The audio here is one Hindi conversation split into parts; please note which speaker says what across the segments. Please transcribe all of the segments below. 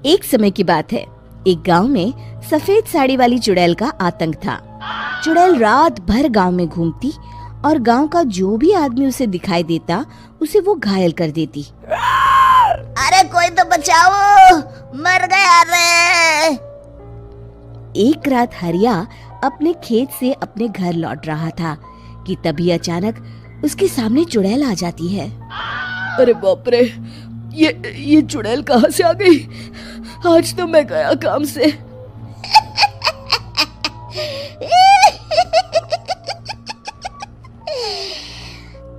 Speaker 1: एक समय की बात है। एक गांव में सफेद साड़ी वाली चुड़ैल का आतंक था। चुड़ैल रात भर गांव में घूमती और गांव का जो भी आदमी उसे दिखाई देता उसे वो घायल कर देती।
Speaker 2: अरे कोई तो बचाओ, मर गया रे।
Speaker 1: एक रात हरिया अपने खेत से अपने घर लौट रहा था कि तभी अचानक उसके सामने चुड़ैल आ जाती है।
Speaker 3: अरे बाप रे, ये चुड़ैल कहाँ से आ गई? आज तो मैं गया काम से।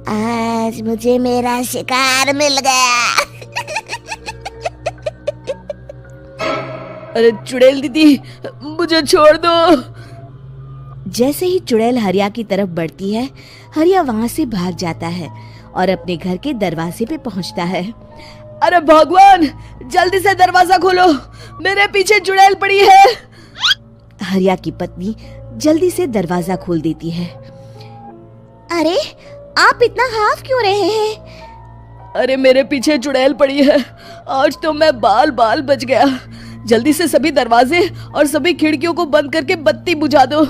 Speaker 2: आज मुझे मेरा शिकार मिल गया।
Speaker 3: अरे चुड़ैल दीदी, मुझे छोड़ दो।
Speaker 1: जैसे ही चुड़ैल हरिया की तरफ बढ़ती है, हरिया वहाँ से भाग जाता है और अपने घर के दरवाजे पे पहुँचता है।
Speaker 3: अरे भगवान, जल्दी से दरवाजा खोलो, मेरे पीछे चुड़ैल पड़ी है।
Speaker 1: हरिया की पत्नी जल्दी से दरवाजा खोल देती है।
Speaker 2: अरे आप इतना हाफ क्यों रहे हैं?
Speaker 3: अरे मेरे पीछे चुड़ैल पड़ी है, आज तो मैं बाल बाल बच गया। जल्दी से सभी दरवाजे और सभी खिड़कियों को बंद करके बत्ती बुझा दो।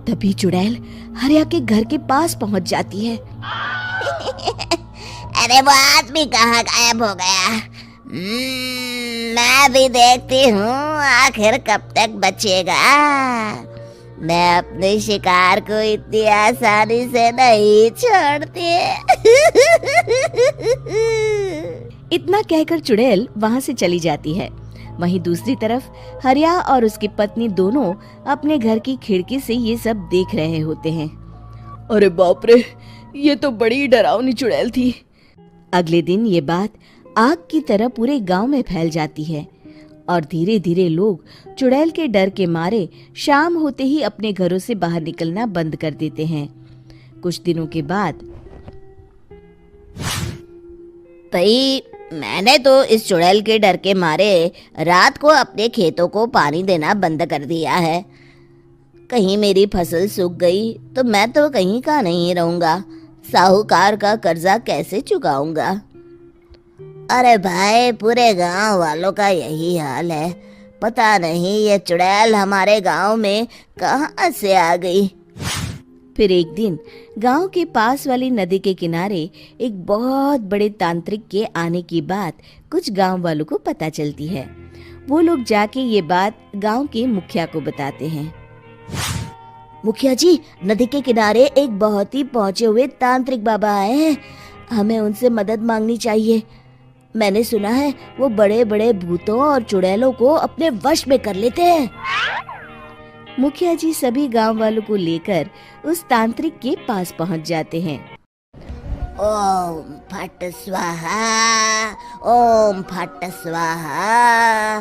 Speaker 1: तभी चुड़ैल हरिया के घर के पास पहुंच जाती है।
Speaker 2: अरे वो आदमी कहाँ गायब हो गया? मैं भी देखती हूँ आखिर कब तक बचेगा। मैं अपने शिकार को इतनी आसानी से नहीं छोड़ती।
Speaker 1: इतना कहकर चुड़ैल वहाँ से चली जाती है। वहीं दूसरी तरफ हरिया और उसकी पत्नी दोनों अपने घर की खिड़की से ये सब देख रहे होते हैं।
Speaker 3: अरे बाप रे, ये तो बड़ी डरावनी चुड़ैल थी।
Speaker 1: अगले दिन ये बात आग की तरह पूरे गांव में फैल जाती है और धीरे धीरे लोग चुड़ैल के डर के मारे शाम होते ही अपने घरों से बाहर निकलना बंद कर देते हैं। कुछ दिनों के बाद
Speaker 2: भाई, मैंने तो इस चुड़ैल के डर के मारे रात को अपने खेतों को पानी देना बंद कर दिया है। कहीं मेरी फसल सूख गई तो मैं तो कहीं का नहीं रहूंगा। साहूकार का कर्जा कैसे चुकाऊंगा? अरे भाई, पूरे गांव वालों का यही हाल है। पता नहीं ये चुड़ैल हमारे गांव में कहां से आ गई।
Speaker 1: फिर एक दिन गांव के पास वाली नदी के किनारे एक बहुत बड़े तांत्रिक के आने की बात कुछ गांव वालों को पता चलती है। वो लोग जाके ये बात गांव के मुखिया को बताते हैं।
Speaker 2: मुखिया जी, नदी के किनारे एक बहुत ही पहुंचे हुए तांत्रिक बाबा आए हैं। हमें उनसे मदद मांगनी चाहिए। मैंने सुना है वो बड़े बड़े भूतों और चुड़ैलों को अपने वश में कर लेते हैं।
Speaker 1: मुखिया जी सभी गांव वालों को लेकर उस तांत्रिक के पास पहुंच जाते हैं।
Speaker 2: ओम फट स्वाहा, ओम फट स्वाहा।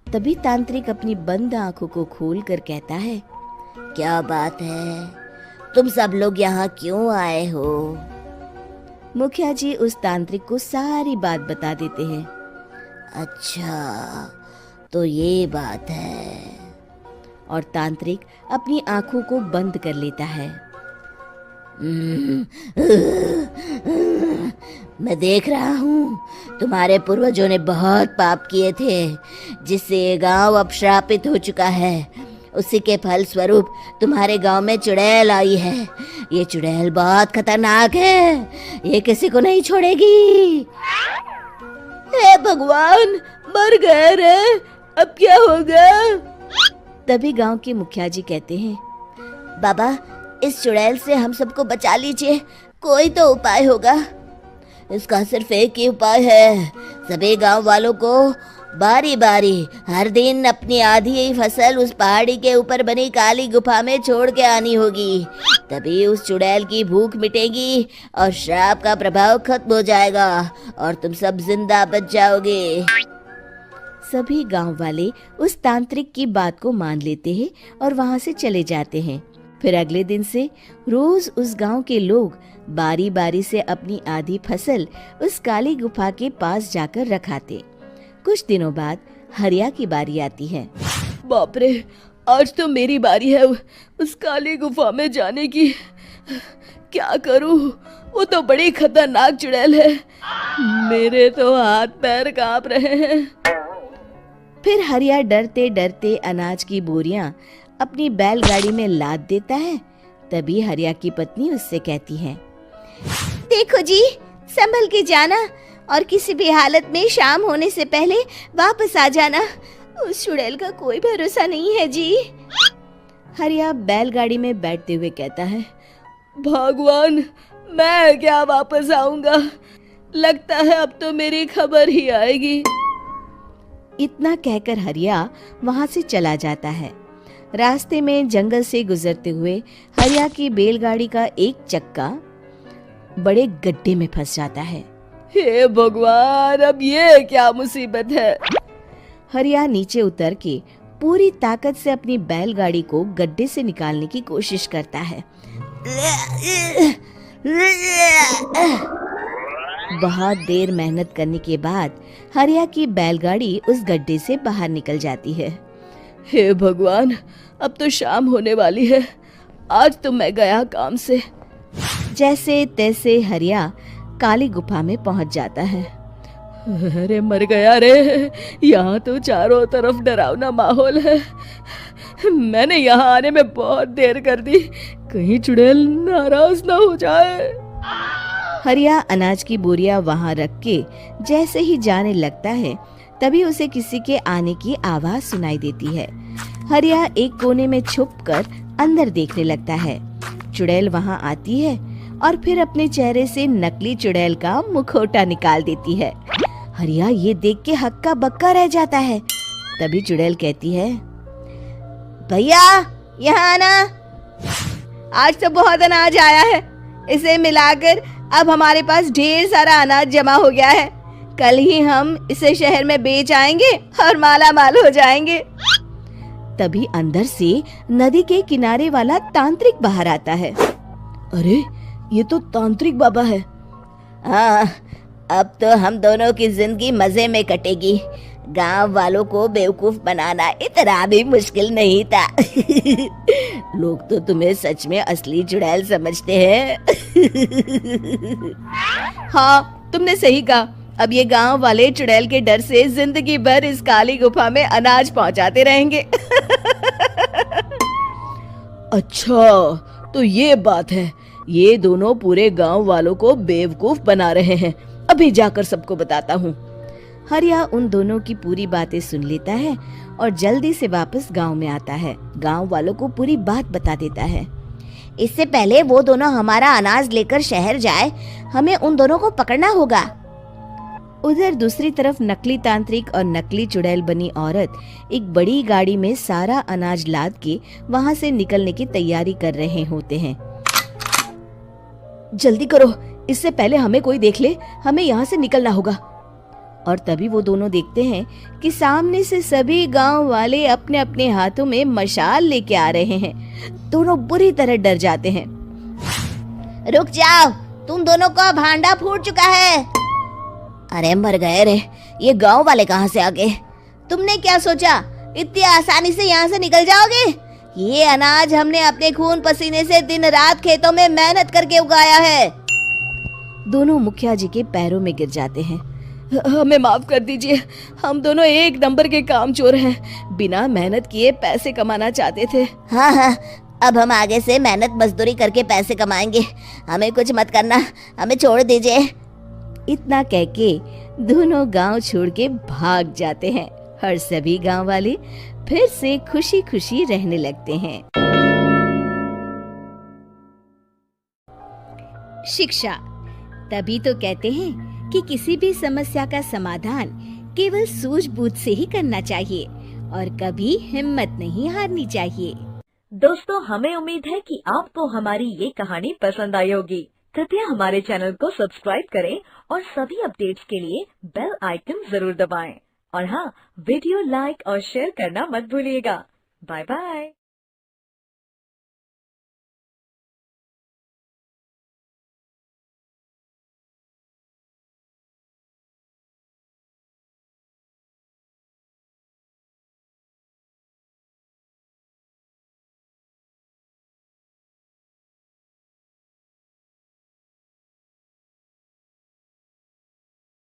Speaker 1: तभी तांत्रिक अपनी बंद आंखों को खोलकर कहता है,
Speaker 2: क्या बात है? तुम सब लोग यहाँ क्यों आए हो?
Speaker 1: मुखिया जी उस तांत्रिक को सारी बात बता देते हैं।
Speaker 2: अच्छा, तो ये बात है।
Speaker 1: और तांत्रिक अपनी आंखों को बंद कर लेता है।
Speaker 2: मैं देख रहा हूँ तुम्हारे पूर्वजों ने बहुत पाप किए थे, जिससे ये गांव अब श्रापित हो चुका है। उसी के फल स्वरूप तुम्हारे गांव में चुड़ैल आई है। ये चुड़ैल बहुत खतरनाक है, ये किसी को नहीं छोड़ेगी।
Speaker 3: हे भगवान, मर गए रे, अब क्या होगा?
Speaker 1: तभी गांव के मुखिया जी कहते हैं,
Speaker 2: बाबा, इस चुड़ैल से हम सबको बचा लीजिए। कोई तो उपाय होगा। इसका सिर्फ एक ही उपाय है। सभी गांव वालों को बारी बारी हर दिन अपनी आधी फसल उस पहाड़ी के ऊपर बनी काली गुफा में छोड़ के आनी होगी। तभी उस चुड़ैल की भूख मिटेगी और श्राप का प्रभाव खत्म हो जाएगा और तुम सब जिंदा बच जाओगे।
Speaker 1: सभी गांव वाले उस तांत्रिक की बात को मान लेते हैं और वहां से चले जाते हैं। फिर अगले दिन से रोज उस गांव के लोग बारी बारी से अपनी आधी फसल उस काली गुफा के पास जाकर रखाते। कुछ दिनों बाद हरिया की बारी आती है।
Speaker 3: बाप रे, आज तो मेरी बारी है उस काली गुफा में जाने की। क्या करूं? वो तो बड़ी खतरनाक चुड़ैल है। मेरे तो हाथ पैर कांप रहे हैं।
Speaker 1: फिर हरिया डरते डरते अनाज की बोरियां अपनी बैलगाड़ी में लाद देता है। तभी हरिया की पत्नी उससे कहती है,
Speaker 2: देखो जी, संभल के जाना और किसी भी हालत में शाम होने से पहले वापस आ जाना। उस चुड़ैल का कोई भरोसा नहीं है जी।
Speaker 1: हरिया बैलगाड़ी में बैठते हुए कहता है,
Speaker 3: भगवान, मैं क्या वापस आऊंगा? लगता है अब तो मेरी खबर ही आएगी।
Speaker 1: इतना कहकर हरिया वहां से चला जाता है। रास्ते में जंगल से गुजरते हुए हरिया की बैलगाड़ी का एक चक्का बड़े गड्ढे में फंस जाता है।
Speaker 3: हे भगवान, अब ये क्या मुसीबत है?
Speaker 1: हरिया नीचे उतर के पूरी ताकत से अपनी बैलगाड़ी को गड्ढे से निकालने की कोशिश करता है। बहुत देर मेहनत करने के बाद हरिया की बैलगाड़ी उस गड्ढे से बाहर निकल जाती है।
Speaker 3: हे भगवान, अब तो शाम होने वाली है। आज तो मैं गया काम से।
Speaker 1: जैसे तैसे हरिया काली गुफा में पहुंच जाता है।
Speaker 3: अरे मर गया रे, यहाँ तो चारों तरफ डरावना माहौल है। मैंने यहाँ आने में बहुत देर कर दी, कहीं चुड़ैल नाराज ना हो जाए।
Speaker 1: हरिया अनाज की बोरिया वहां रख के जैसे ही जाने लगता है, तभी उसे किसी के आने की आवाज सुनाई देती है। हरिया एक कोने में छुपकर अंदर देखने लगता है। चुड़ैल वहां आती है और फिर अपने चेहरे से नकली चुड़ैल का मुखौटा निकाल देती है। हरिया ये देख के हक्का बक्का रह जाता है। तभी चुड़ैल कहती है,
Speaker 2: भैया यहाँ आना, आज तो बहुत अनाज आया है। इसे मिलाकर अब हमारे पास ढेर सारा अनाज जमा हो गया है। कल ही हम इसे शहर में बेच आएंगे और माला माल हो जाएंगे।
Speaker 1: तभी अंदर से नदी के किनारे वाला तांत्रिक बाहर आता है।
Speaker 3: अरे, ये तो तांत्रिक बाबा है।
Speaker 2: हाँ, अब तो हम दोनों की जिंदगी मजे में कटेगी। गांव वालों को बेवकूफ बनाना इतना भी मुश्किल नहीं था। लोग तो तुम्हें सच में असली चुड़ैल समझते हैं।
Speaker 3: हाँ, तुमने सही कहा। अब ये गांव वाले चुड़ैल के डर से जिंदगी भर इस काली गुफा में अनाज पहुंचाते रहेंगे। अच्छा, तो ये बात है। ये दोनों पूरे गांव वालों को बेवकूफ बना रहे हैं। अभी जाकर सबको बताता हूँ।
Speaker 1: हरिया उन दोनों की पूरी बातें सुन लेता है और जल्दी से वापस गांव में आता है। गांव वालों को पूरी बात बता देता है।
Speaker 2: इससे पहले वो दोनों हमारा अनाज लेकर शहर जाए, हमें उन दोनों को पकड़ना होगा।
Speaker 1: उधर दूसरी तरफ नकली तांत्रिक और नकली चुड़ैल बनी औरत एक बड़ी गाड़ी में सारा अनाज लाद के वहां से निकलने की तैयारी कर रहे होते हैं।
Speaker 3: जल्दी करो, इससे पहले हमें कोई देख ले। हमें यहाँ से निकलना होगा।
Speaker 1: और तभी वो दोनों देखते हैं कि सामने से सभी गांव वाले अपने अपने हाथों में मशाल लेके आ रहे हैं। दोनों बुरी तरह डर जाते हैं।
Speaker 2: रुक जाओ, तुम दोनों का भांडा फूट चुका है। अरे मर गए रे, ये गांव वाले कहाँ से आ गए? तुमने क्या सोचा इतनी आसानी से यहाँ से निकल जाओगे? ये अनाज हमने अपने खून पसीने से दिन रात खेतों में मेहनत करके उगाया है।
Speaker 1: दोनों मुखिया जी के पैरों में गिर जाते हैं।
Speaker 3: हमें माफ कर दीजिए, हम दोनों एक नंबर के कामचोर हैं। बिना मेहनत किए पैसे कमाना चाहते थे।
Speaker 2: हाँ, अब हम आगे से मेहनत मजदूरी करके पैसे कमाएंगे। हमें कुछ मत करना, हमें छोड़ दीजिए।
Speaker 1: इतना कह के दोनों गांव छोड़ के भाग जाते हैं और सभी गांव वाले फिर से खुशी खुशी रहने लगते हैं। शिक्षा, तभी तो कहते हैं कि किसी भी समस्या का समाधान केवल सूझबूझ से ही करना चाहिए और कभी हिम्मत नहीं हारनी चाहिए।
Speaker 4: दोस्तों, हमें उम्मीद है कि आपको हमारी ये कहानी पसंद आई होगी। कृपया हमारे चैनल को सब्सक्राइब करें और सभी अपडेट्स के लिए बेल आइकन जरूर दबाएं। और हाँ, वीडियो लाइक और शेयर करना मत भूलिएगा। Bye bye.